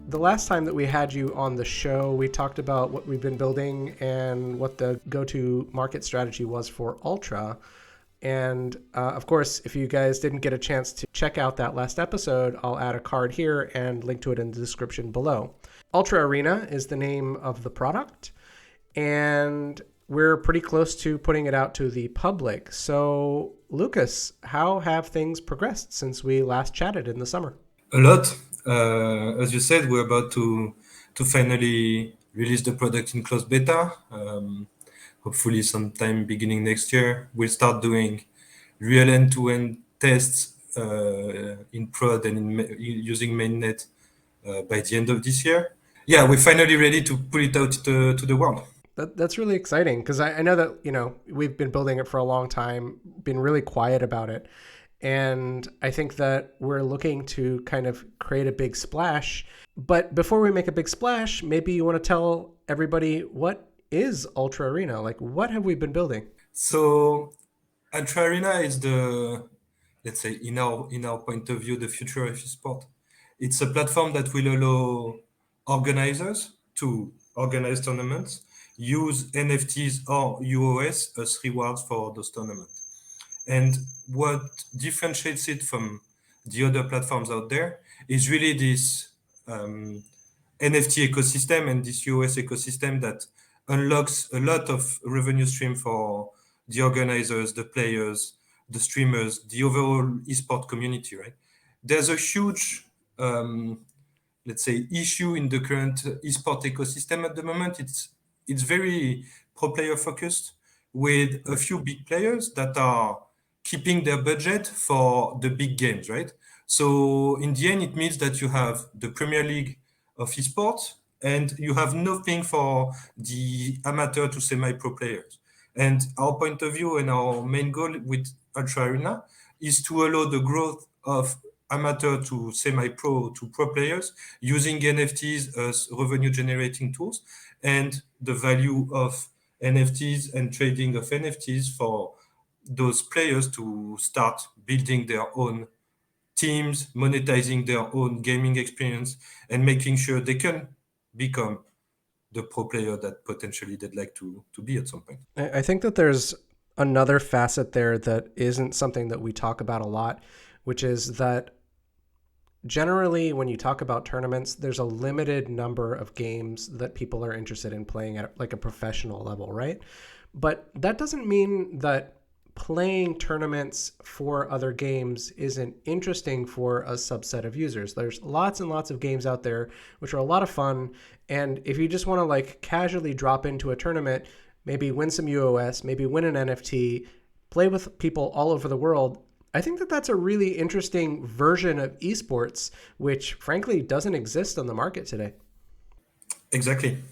The last time that we had you on the show, we talked about what we've been building and what the go-to market strategy was for Ultra. And of course, if you guys didn't get a chance to check out that last episode, I'll add a card here and link to it in the description below. Ultra Arena is the name of the product, and we're pretty close to putting it out to the public. So, Lucas, how have things progressed since we last chatted in the summer? A lot. As you said, we're about to finally release the product in closed beta. Hopefully, sometime beginning next year, we'll start doing real end-to-end tests in prod and using mainnet by the end of this year. Yeah, we're finally ready to put it out to the world. That's really exciting because I know that, we've been building it for a long time, been really quiet about it. And I think that we're looking to kind of create a big splash. But before we make a big splash, maybe you want to tell everybody, what is Ultra Arena? Like, what have we been building? So, Ultra Arena is the, let's say, in our point of view, the future of esport. It's a platform that will allow organizers to organize tournaments, use NFTs or UOS as rewards for those tournaments. And what differentiates it from the other platforms out there is really this NFT ecosystem and this UOS ecosystem that unlocks a lot of revenue stream for the organizers, the players, the streamers, the overall esport community, right? There's a huge, let's say, issue in the current esport ecosystem at the moment. It's very pro player focused with a few big players that are keeping their budget for the big games, right? So in the end, it means that you have the Premier League of esports and you have nothing for the amateur to semi-pro players. And our point of view and our main goal with Ultra Arena is to allow the growth of amateur to semi-pro to pro players using NFTs as revenue generating tools and the value of NFTs and trading of NFTs for those players to start building their own teams, monetizing their own gaming experience, and making sure they can become the pro player that potentially they'd like to be at some point. I think that there's another facet there that isn't something that we talk about a lot, which is that generally when you talk about tournaments, there's a limited number of games that people are interested in playing at like a professional level, right? But that doesn't mean that playing tournaments for other games isn't interesting for a subset of users. There's lots and lots of games out there which are a lot of fun, and if you just want to like casually drop into a tournament, maybe win some UOS, maybe win an NFT, play with people all over the world, I think that that's a really interesting version of esports, which frankly doesn't exist on the market today. Exactly,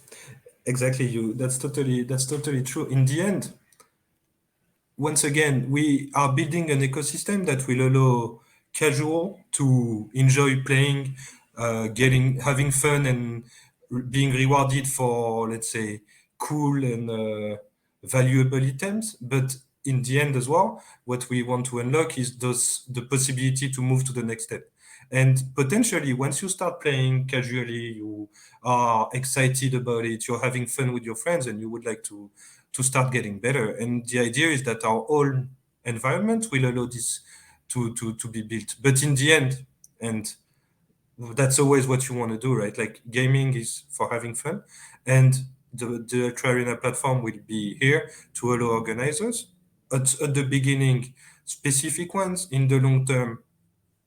exactly. That's totally true. In the end, once again, we are building an ecosystem that will allow casual to enjoy playing, having fun, and being rewarded for, let's say, cool and valuable items. But in the end, as well, what we want to unlock is the possibility to move to the next step. And potentially, once you start playing casually, you are excited about it, you're having fun with your friends, and you would like to start getting better. And the idea is that our whole environment will allow this to be built. But in the end, and that's always what you want to do, right? Like gaming is for having fun, and the Ultra Arena platform will be here to allow organizers at the beginning, specific ones, in the long term,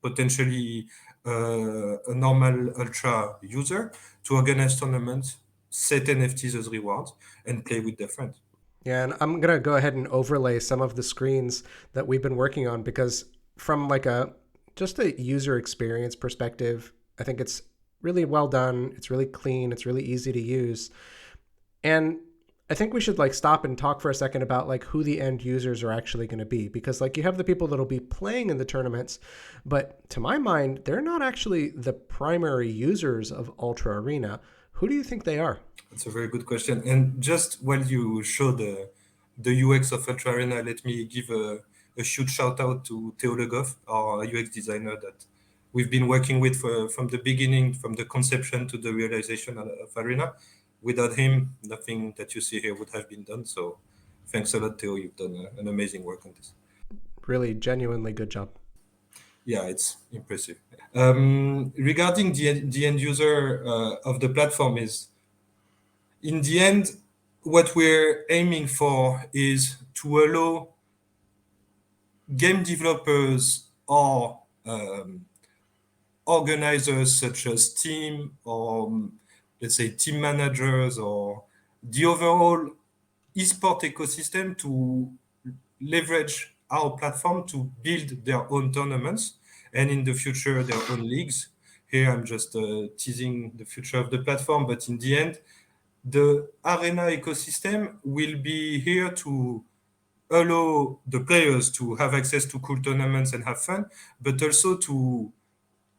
potentially a normal ultra user to organize tournaments, set NFTs as rewards, and play with their friends. Yeah, and I'm gonna go ahead and overlay some of the screens that we've been working on because from like a just a user experience perspective, I think it's really well done. It's really clean. It's really easy to use. And I think we should like stop and talk for a second about like who the end users are actually going to be, because like you have the people that'll be playing in the tournaments, but to my mind, they're not actually the primary users of Ultra Arena. Who do you think they are? That's a very good question. And just while you show the UX of Ultra Arena, let me give a huge shout out to Theo Le Goff, our UX designer that we've been working with from the beginning, from the conception to the realization of Arena. Without him, nothing that you see here would have been done. So thanks a lot, Theo. You've done an amazing work on this. Really, genuinely good job. Yeah, it's impressive. Regarding the end user of the platform is, in the end, what we're aiming for is to allow game developers or organizers such as team or let's say team managers or the overall esport ecosystem to leverage our platform to build their own tournaments and in the future their own leagues. Here I'm just teasing the future of the platform, but in the end, the arena ecosystem will be here to allow the players to have access to cool tournaments and have fun, but also to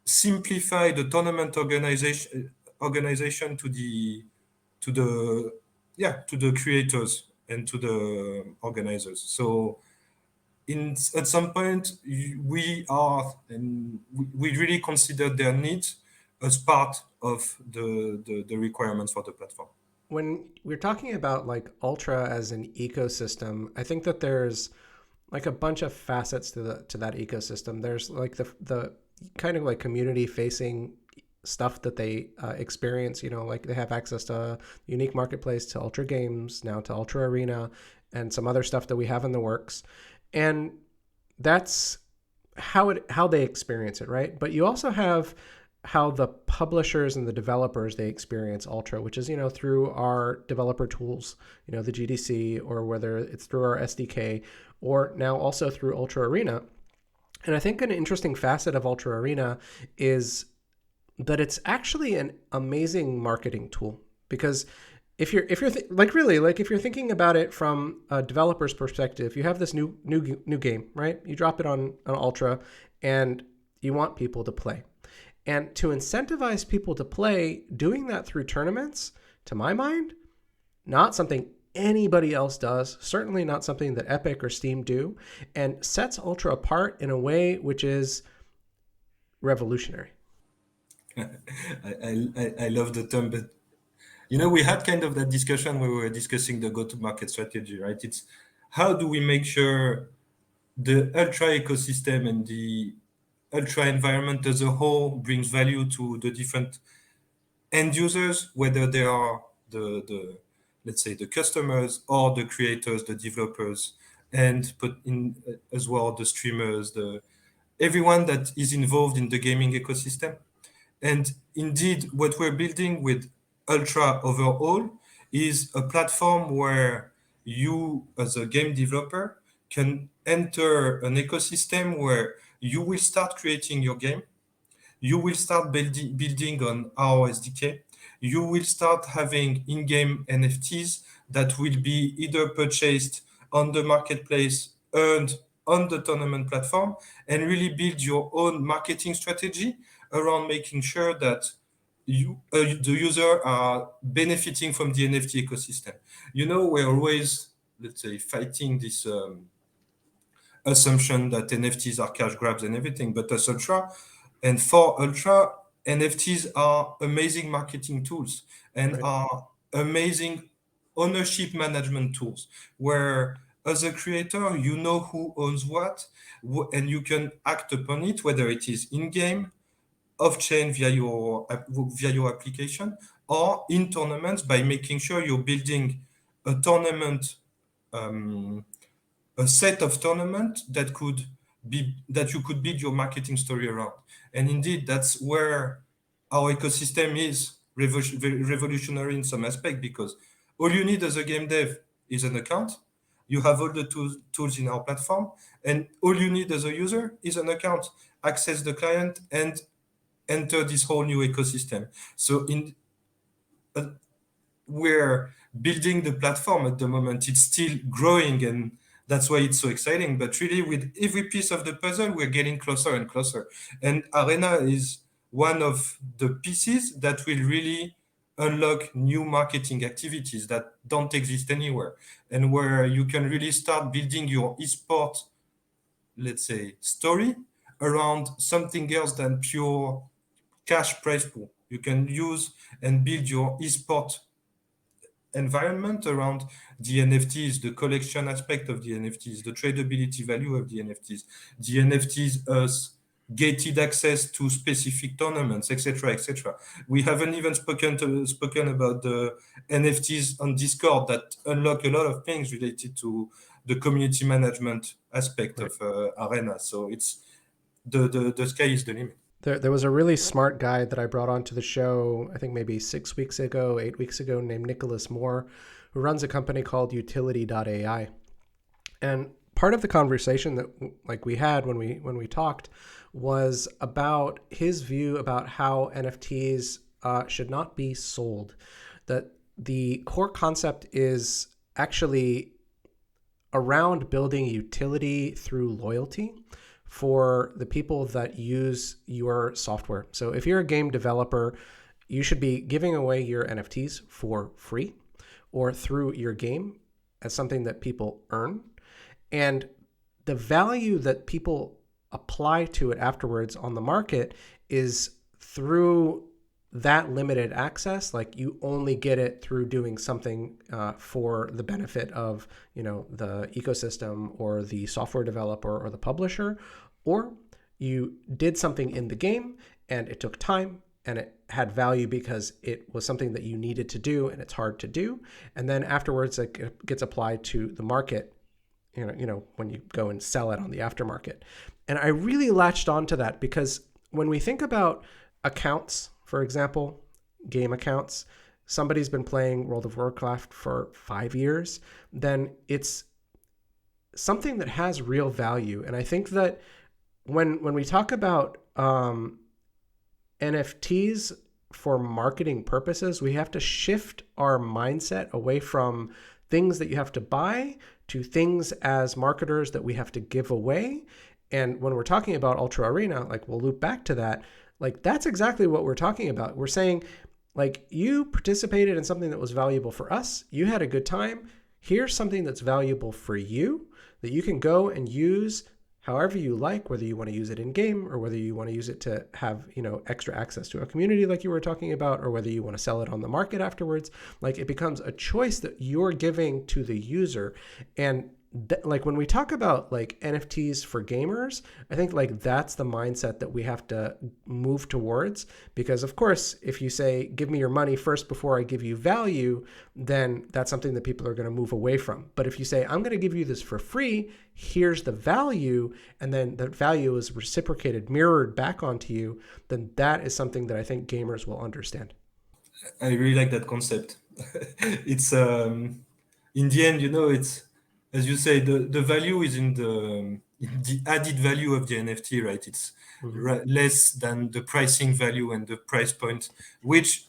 simplify the tournament organization to the to the creators and to the organizers. So in at some point we are and we really consider their needs as part of the requirements for the platform. When we're talking about like Ultra as an ecosystem, I think that there's like a bunch of facets to that ecosystem. There's like the kind of like community facing stuff that they experience. You know, like they have access to unique marketplace, to Ultra Games, now to Ultra Arena, and some other stuff that we have in the works, and that's how they experience it, right? But you also have how the publishers and the developers they experience Ultra, which is, you know, through our developer tools, you know, the GDC, or whether it's through our SDK, or now also through Ultra Arena. And I think an interesting facet of Ultra Arena is that it's actually an amazing marketing tool, because if you're like really like if you're thinking about it from a developer's perspective, you have this new game, right? You drop it on Ultra, and you want people to play. And to incentivize people to play, doing that through tournaments, to my mind, not something anybody else does, certainly not something that Epic or Steam do, and sets Ultra apart in a way which is revolutionary. I love the term, but you know, we had kind of that discussion where we were discussing the go-to-market strategy, right? It's how do we make sure the ultra ecosystem and the ultra environment as a whole brings value to the different end users, whether they are the let's say the customers or the creators, the developers, and put in as well the streamers, the everyone that is involved in the gaming ecosystem. And indeed, what we're building with Ultra overall is a platform where you, as a game developer, can enter an ecosystem where you will start creating your game, you will start building on our SDK, you will start having in-game NFTs that will be either purchased on the marketplace, earned on the tournament platform, and really build your own marketing strategy around making sure that the user are benefiting from the NFT ecosystem. You know, we're always, let's say, fighting this assumption that NFTs are cash grabs and everything, but as Ultra and for Ultra, NFTs are amazing marketing tools and Right. are amazing ownership management tools where as a creator, you know who owns what, and you can act upon it, whether it is in-game, off-chain via your application, or in tournaments by making sure you're building a tournament um, a set of tournament that you could build your marketing story around. And indeed, that's where our ecosystem is revolutionary in some aspect, because all you need as a game dev is an account. You have all the tools in our platform, and all you need as a user is an account, access the client, and enter this whole new ecosystem. So in uh, we're building the platform at the moment. It's still growing, and that's why it's so exciting. But really, with every piece of the puzzle, we're getting closer and closer. And Arena is one of the pieces that will really unlock new marketing activities that don't exist anywhere, and where you can really start building your esport, let's say, story around something else than pure cash prize pool. You can use and build your esport environment around the NFTs, the collection aspect of the NFTs, the tradability value of the NFTs, the NFTs as gated access to specific tournaments, etc., etc. We haven't even spoken about the NFTs on Discord that unlock a lot of things related to the community management aspect Right. of Arena. So it's the sky is the limit. There was a really smart guy that I brought onto the show, I think maybe 6 weeks ago, 8 weeks ago, named Nicholas Moore, who runs a company called utility.ai. And part of the conversation that like we had when we talked was about his view about how NFTs should not be sold. That the core concept is actually around building utility through loyalty for the people that use your software. So if you're a game developer, you should be giving away your NFTs for free or through your game as something that people earn. And the value that people apply to it afterwards on the market is through that limited access. Like you only get it through doing something for the benefit of the ecosystem or the software developer or the publisher, or you did something in the game and it took time and it had value because it was something that you needed to do and it's hard to do, and then afterwards it gets applied to the market when you go and sell it on the aftermarket. And I really latched onto that because when we think about accounts, for example, game accounts, somebody's been playing World of Warcraft for 5 years, then it's something that has real value. And I think that when we talk about NFTs for marketing purposes, we have to shift our mindset away from things that you have to buy to things as marketers that we have to give away. And when we're talking about Ultra Arena, like we'll loop back to that, like that's exactly what we're talking about. We're saying, like, you participated in something that was valuable for us. You had a good time. Here's something that's valuable for you that you can go and use however you like, whether you want to use it in game or whether you want to use it to have, extra access to a community like you were talking about, or whether you want to sell it on the market afterwards. Like it becomes a choice that you're giving to the user. And like when we talk about like NFTs for gamers, I think like that's the mindset that we have to move towards, because of course, if you say, give me your money first before I give you value, then that's something that people are going to move away from. But if you say, I'm going to give you this for free, here's the value, and then that value is reciprocated, mirrored back onto you, then that is something that I think gamers will understand. I really like that concept. It's in the end, it's as you say, the value is in the added value of the NFT, right? It's Mm-hmm. less than the pricing value and the price point, which,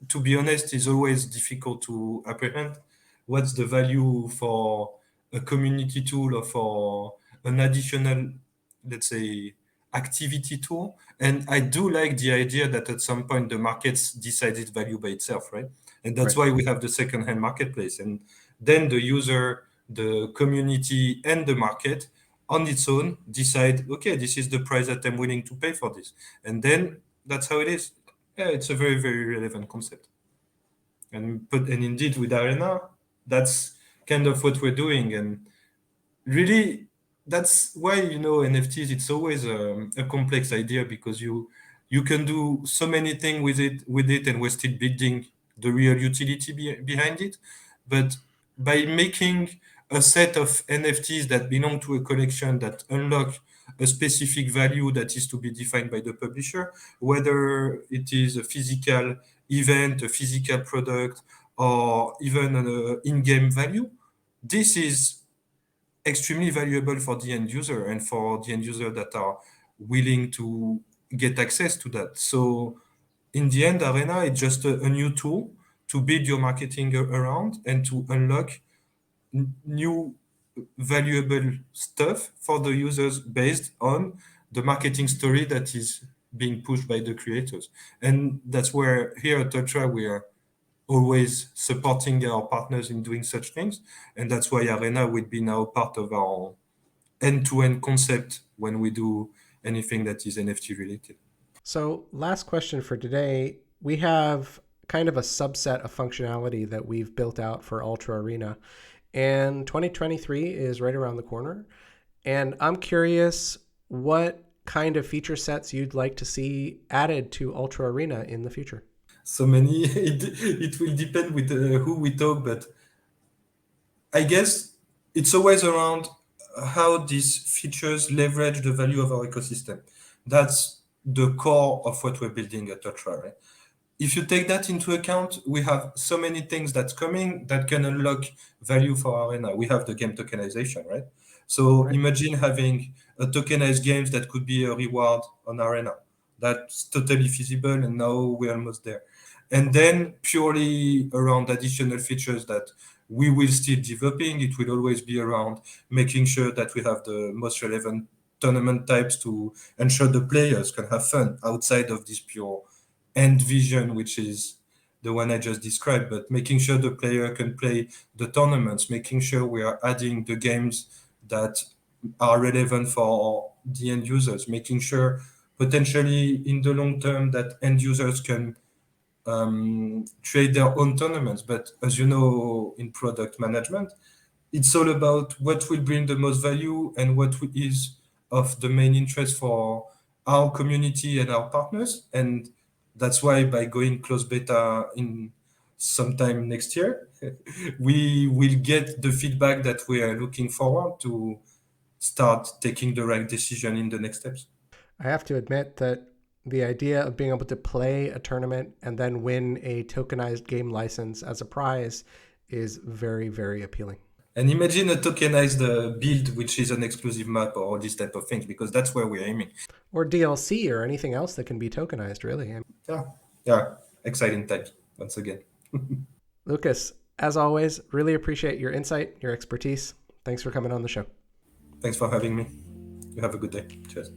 to be honest, is always difficult to apprehend. What's the value for a community tool or for an additional, let's say, activity tool? And I do like the idea that at some point the markets decide its value by itself, right? And that's Right. why we have the second-hand marketplace. And then the user, the community, and the market on its own decide, okay, this is the price that I'm willing to pay for this. And then that's how it is. Yeah, it's a very, very relevant concept. And indeed with Arena, that's kind of what we're doing. And really, that's why NFTs. It's always a complex idea because you can do so many things with it, and we're still building the real utility behind it. But by making a set of NFTs that belong to a collection that unlock a specific value that is to be defined by the publisher, whether it is a physical event, a physical product, or even an in-game value, this is extremely valuable for the end user and for the end user that are willing to get access to that. So in the end, Arena is just a new tool to build your marketing around and to unlock new valuable stuff for the users based on the marketing story that is being pushed by the creators. And that's where here at Ultra we are always supporting our partners in doing such things. And that's why Arena will be now part of our end-to-end concept when we do anything that is NFT related. So, last question for today. We have kind of a subset of functionality that we've built out for Ultra Arena, and 2023 is right around the corner. And I'm curious what kind of feature sets you'd like to see added to Ultra Arena in the future. So many, it will depend with who we talk, but I guess it's always around how these features leverage the value of our ecosystem. That's the core of what we're building at Ultra, right? If you take that into account, we have so many things that's coming that can unlock value for Arena. We have the game tokenization, right? So Right. imagine having a tokenized games that could be a reward on Arena. That's totally feasible, and now we're almost there. And then purely around additional features that we will still developing, it will always be around making sure that we have the most relevant tournament types to ensure the players can have fun outside of this pure end vision, which is the one I just described, but making sure the player can play the tournaments, making sure we are adding the games that are relevant for the end users, making sure potentially in the long term that end users can create their own tournaments. But as you know, in product management, it's all about what will bring the most value and what is of the main interest for our community and our partners. And that's why by going close beta in sometime next year, we will get the feedback that we are looking forward to start taking the right decision in the next steps. I have to admit that the idea of being able to play a tournament and then win a tokenized game license as a prize is very, very appealing. And imagine a tokenized build, which is an exclusive map or all these type of things, because that's where we're aiming. Or DLC or anything else that can be tokenized, really. Yeah, yeah, exciting times once again. Lucas, as always, really appreciate your insight, your expertise. Thanks for coming on the show. Thanks for having me. You have a good day. Cheers.